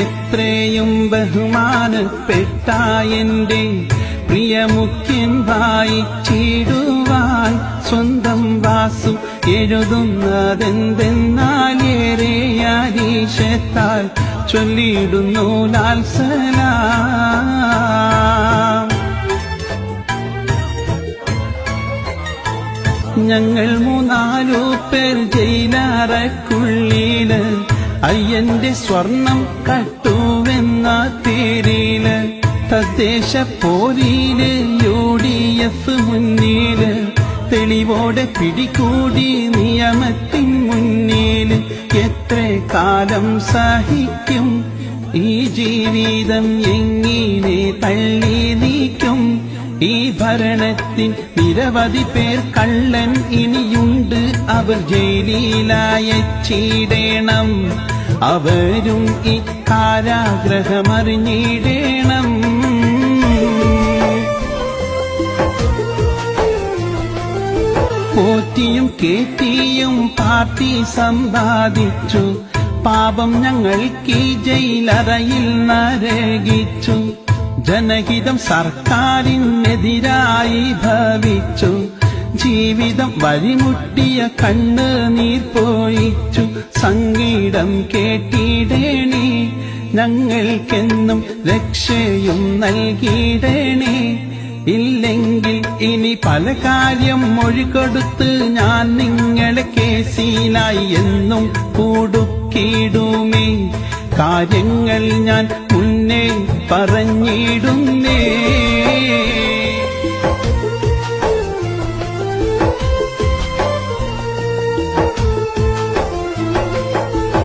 എത്രയും ബഹുമാനപ്പെട്ട എന്റെ പ്രിയമുഖ്യൻ വായിച്ചിടുവാൻ സ്വന്തം വാസു എഴുതുന്നതെന്തെന്നാൽ ഏറെ അരീശത്താൽ ചൊല്ലിയിടുന്നു ലാൽ സലാം. ഞങ്ങൾ 3-4 പേർ ജയിലറക്കുള്ളില് അയ്യന്റെ സ്വർണം കട്ടുവെന്ന പേരില് തദ്ദേശ പോരില് UDF മുന്നില് തെളിവോടെ പിടികൂടി നിയമത്തിൻ മുന്നില് എത്ര കാലം സഹിക്കും ഈ ജീവിതം എങ്ങനെ തള്ളി നീക്കും ഈ ഭരണത്തിൻ നിരവധി പേർ കള്ളൻ ഇനിയുണ്ട് അവർ ജയിലിലായച്ചിടേണം അവരും ഈ കാരാഗ്രഹമറിഞ്ഞിടേണം പോറ്റിയും കേറ്റിയും പാർട്ടി സമ്പാദിച്ചു പാപം ഞങ്ങൾക്ക് ജയിലറയിൽ നരകിച്ചു ജനഹിതം സർക്കാരിനെതിരായി ഭവിച്ചു ജീവിതം വഴിമുട്ടിയ കണ്ണുനീർ പോയിച്ചു സംഗീതം കേട്ടിടേണേ ഞങ്ങൾക്കെന്നും രക്ഷയും നൽകിയിടേണേ ഇല്ലെങ്കിൽ ഇനി പല കാര്യം മൊഴികൊടുത്ത് ഞാൻ നിങ്ങളെ കേസിലായി എന്നും കുടുക്കിടുമേ കാര്യങ്ങൾ ഞാൻ മുന്നേ പറഞ്ഞിടുന്നേ